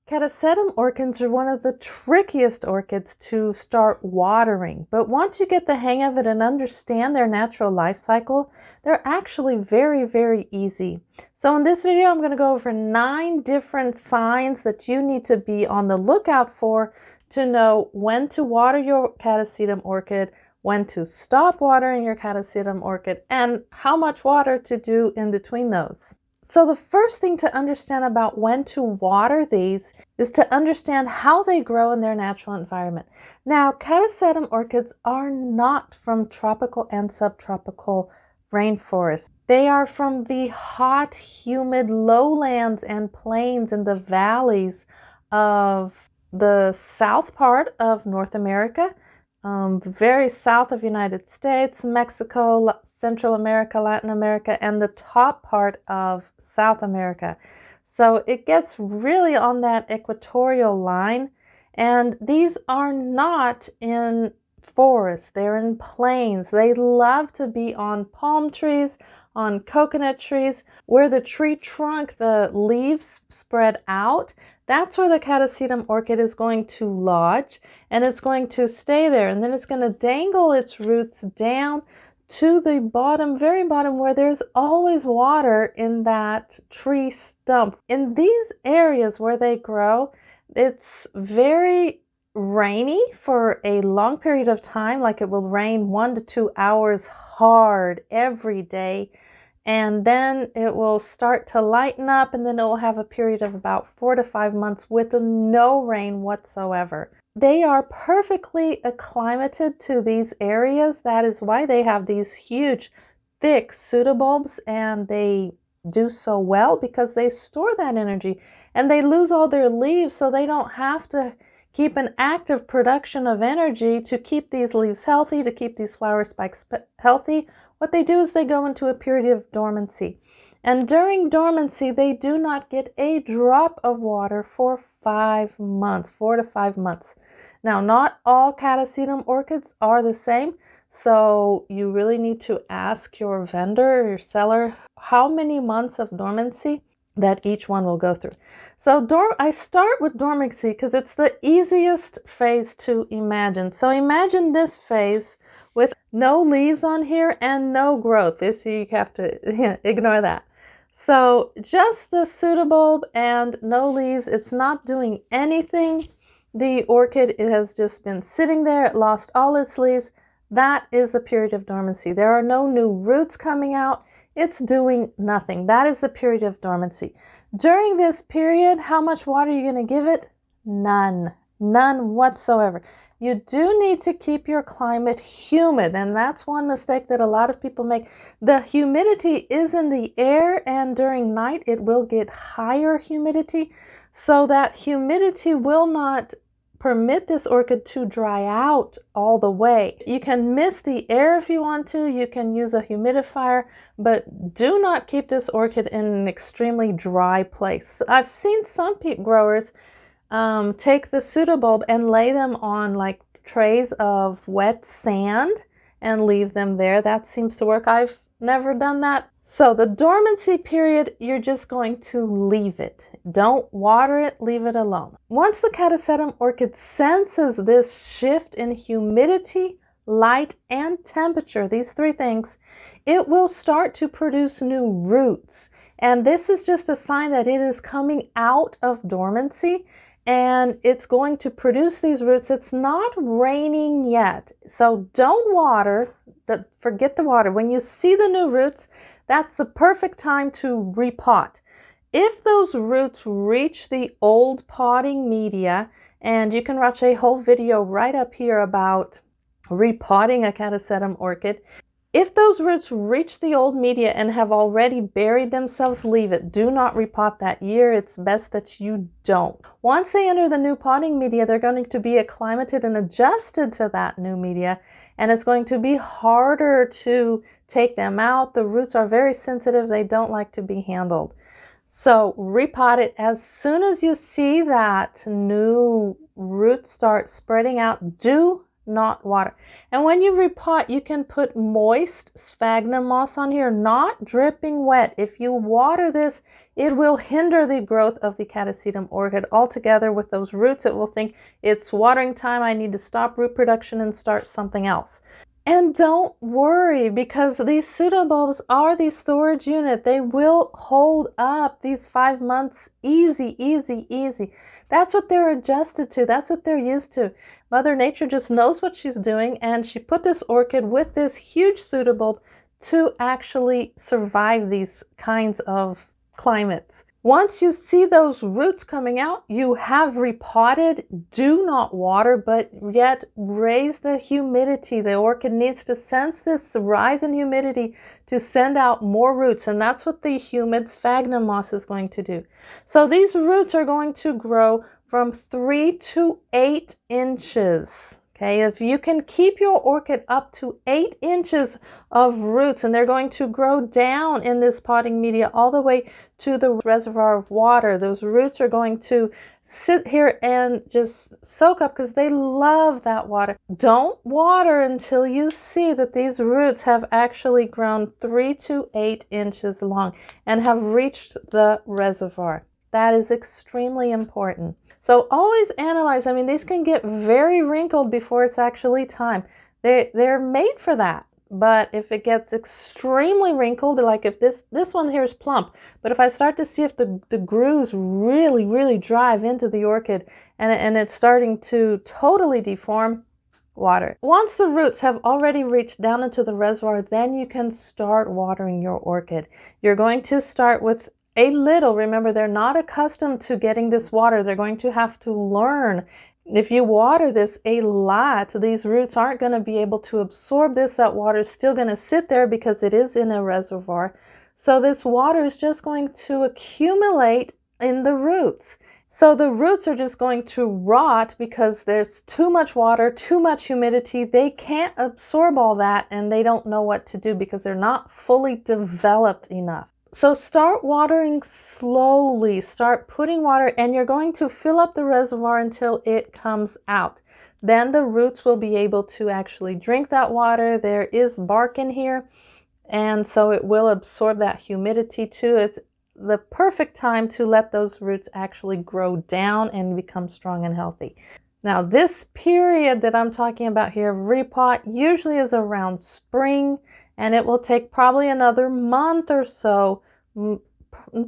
Catasetum orchids are one of the trickiest orchids to start watering, but once you get the hang of it and understand their natural life cycle, they're actually very, very easy. So in this video, I'm going to go over 9 different signs that you need to be on the lookout for to know when to water your Catasetum orchid, when to stop watering your Catasetum orchid, and how much water to do in between those. So the first thing to understand about when to water these is to understand how they grow in their natural environment. Now, Catasetum orchids are not from tropical and subtropical rainforests. They are from the hot, humid lowlands and plains and the valleys of the south part of North America, very south of United States, Mexico, Central America, Latin America, and the top part of South America. So it gets really on that equatorial line, and these are not in forests, they're in plains. They love to be on palm trees, on coconut trees, where the tree trunk, the leaves spread out. That's where the Catasetum orchid is going to lodge, and it's going to stay there, and then it's going to dangle its roots down to the bottom, very bottom, where there's always water in that tree stump. In these areas where they grow, it's very rainy for a long period of time, like it will rain 1 to 2 hours hard every day. And then it will start to lighten up, and then it will have a period of about 4 to 5 months with no rain whatsoever. They are perfectly acclimated to these areas. That is why they have these huge, thick pseudobulbs, and they do so well because they store that energy and they lose all their leaves, so they don't have to keep an active production of energy to keep these leaves healthy, to keep these flower spikes healthy. What they do is they go into a period of dormancy. And during dormancy, they do not get a drop of water for 5 months, 4 to 5 months. Now, not all Catasetum orchids are the same, so you really need to ask your vendor or your seller how many months of dormancy that each one will go through. So I start with dormancy because it's the easiest phase to imagine. So imagine this phase with no leaves on here and no growth. So you have to ignore that. So just the pseudobulb and no leaves. It's not doing anything. The orchid, it has just been sitting there. It lost all its leaves. That is a period of dormancy. There are no new roots coming out. It's doing nothing. That is the period of dormancy. During this period, how much water are you going to give it? None. None whatsoever. You do need to keep your climate humid, and that's one mistake that a lot of people make. The humidity is in the air, and during night it will get higher humidity, so that humidity will not permit this orchid to dry out all the way. You can mist the air if you want to. You can use a humidifier, but do not keep this orchid in an extremely dry place. I've seen some growers take the pseudobulb and lay them on like trays of wet sand and leave them there. That seems to work. I've never done that. So the dormancy period, you're just going to leave it. Don't water it, leave it alone. Once the Catasetum orchid senses this shift in humidity, light, and temperature, these 3 things, it will start to produce new roots. And this is just a sign that it is coming out of dormancy, and it's going to produce these roots. It's not raining yet, so don't water. Forget the water. When you see the new roots, that's the perfect time to repot. If those roots reach the old potting media, and you can watch a whole video right up here about repotting a Catasetum orchid. If those roots reach the old media and have already buried themselves, leave it. Do not repot that year. It's best that you don't. Once they enter the new potting media, they're going to be acclimated and adjusted to that new media, and it's going to be harder to take them out. The roots are very sensitive. They don't like to be handled. So repot it as soon as you see that new root start spreading out. Do not water. And when you repot, you can put moist sphagnum moss on here, not dripping wet. If you water this, it will hinder the growth of the Catasetum orchid altogether. With those roots, it will think it's watering time, I need to stop root production and start something else. And don't worry, because these pseudobulbs are the storage unit. They will hold up these 5 months easy, easy, easy. That's what they're adjusted to. That's what they're used to. Mother Nature just knows what she's doing, and she put this orchid with this huge pseudobulb to actually survive these kinds of climates. Once you see those roots coming out, you have repotted. Do not water, but yet raise the humidity. The orchid needs to sense this rise in humidity to send out more roots, and that's what the humid sphagnum moss is going to do. So these roots are going to grow from 3 to 8 inches. Okay, if you can keep your orchid up to 8 inches of roots, and they're going to grow down in this potting media all the way to the reservoir of water. Those roots are going to sit here and just soak up because they love that water. Don't water until you see that these roots have actually grown 3 to 8 inches long and have reached the reservoir. That is extremely important. So always analyze. I mean, these can get very wrinkled before it's actually time. They're made for that. But if it gets extremely wrinkled, like if this one here is plump, but if I start to see if the grooves really, really drive into the orchid and it's starting to totally deform, water. Once the roots have already reached down into the reservoir, then you can start watering your orchid. You're going to start with a little. Remember, they're not accustomed to getting this water. They're going to have to learn. If you water this a lot, these roots aren't going to be able to absorb this. That water is still going to sit there because it is in a reservoir. So this water is just going to accumulate in the roots. So the roots are just going to rot because there's too much water, too much humidity. They can't absorb all that, and they don't know what to do because they're not fully developed enough. So start watering slowly, start putting water, and you're going to fill up the reservoir until it comes out. Then the roots will be able to actually drink that water. There is bark in here, and so it will absorb that humidity too. It's the perfect time to let those roots actually grow down and become strong and healthy. Now, this period that I'm talking about here, repot, usually is around spring, and it will take probably another month or so,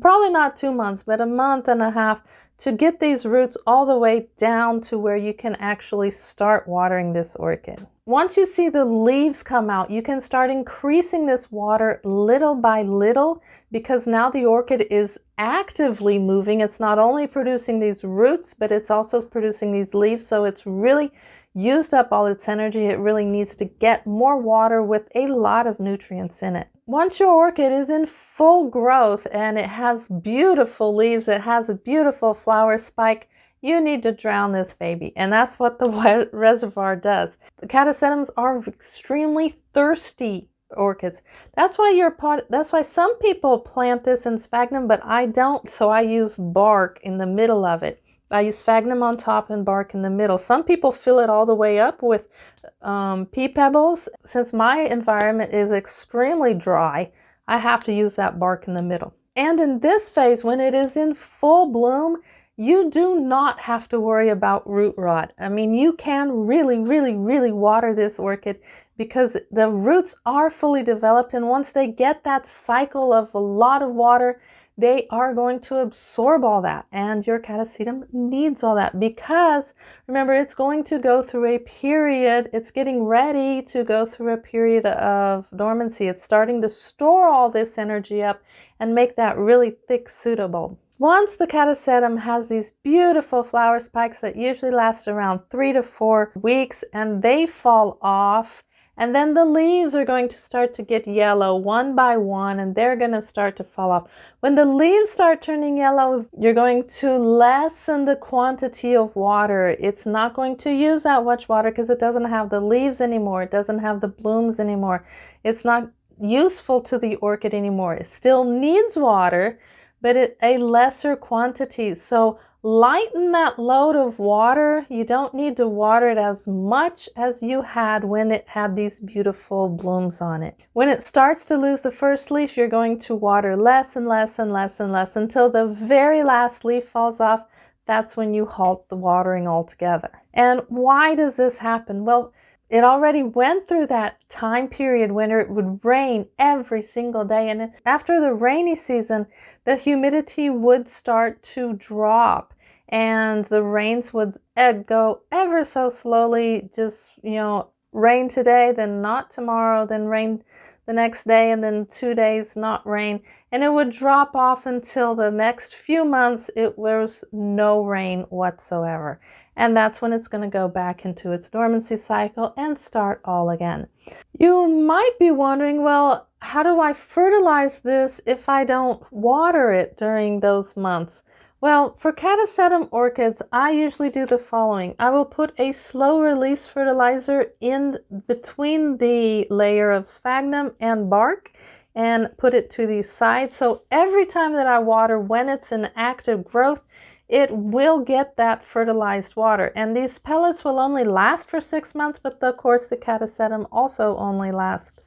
probably not 2 months, but a month and a half to get these roots all the way down to where you can actually start watering this orchid. Once you see the leaves come out, you can start increasing this water little by little, because now the orchid is actively moving. It's not only producing these roots, but it's also producing these leaves. So it's really used up all its energy. It really needs to get more water with a lot of nutrients in it. Once your orchid is in full growth and it has beautiful leaves, it has a beautiful flower spike, you need to drown this baby, and that's what the reservoir does. The Catasetums are extremely thirsty orchids. That's why some people plant this in sphagnum, but I don't, so I use bark in the middle of it. I use sphagnum on top and bark in the middle. Some people fill it all the way up with pea pebbles. Since my environment is extremely dry, I have to use that bark in the middle. And in this phase, when it is in full bloom, you do not have to worry about root rot. I mean, you can really, really, really water this orchid because the roots are fully developed, and once they get that cycle of a lot of water, they are going to absorb all that, and your Catasetum needs all that because, remember, it's going to go through a period, it's getting ready to go through a period of dormancy. It's starting to store all this energy up and make that really thick pseudobulb. Once the Catasetum has these beautiful flower spikes that usually last around 3 to 4 weeks, and they fall off, and then the leaves are going to start to get yellow one by one, and they're going to start to fall off. When the leaves start turning yellow, you're going to lessen the quantity of water. It's not going to use that much water because it doesn't have the leaves anymore. It doesn't have the blooms anymore. It's not useful to the orchid anymore. It still needs water, but at a lesser quantity. So lighten that load of water. You don't need to water it as much as you had when it had these beautiful blooms on it. When it starts to lose the first leaf, you're going to water less and less and less and less until the very last leaf falls off. That's when you halt the watering altogether. And why does this happen? Well, it already went through that time period when it would rain every single day. And after the rainy season, the humidity would start to drop and the rains would go ever so slowly. Just, rain today, then not tomorrow, then rain the next day, and then 2 days not rain. And it would drop off until the next few months it was no rain whatsoever. And that's when it's going to go back into its dormancy cycle and start all again. You might be wondering, well, how do I fertilize this if I don't water it during those months? Well, for Catasetum orchids, I usually do the following. I will put a slow release fertilizer in between the layer of sphagnum and bark and put it to the side. So every time that I water when it's in active growth, it will get that fertilized water. And these pellets will only last for 6 months, but of course the Catasetum also only lasts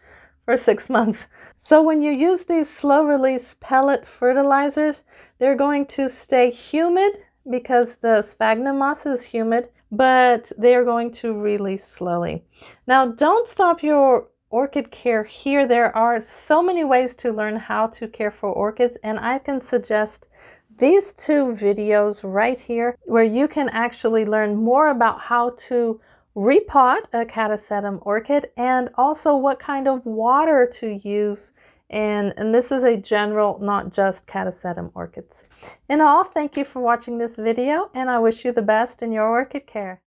for 6 months. So when you use these slow release pellet fertilizers, they're going to stay humid because the sphagnum moss is humid, but they're going to release slowly. Now, don't stop your orchid care here. There are so many ways to learn how to care for orchids, and I can suggest these 2 videos right here where you can actually learn more about how to repot a Catasetum orchid and also what kind of water to use. And this is a general, not just Catasetum orchids. In all, thank you for watching this video, and I wish you the best in your orchid care.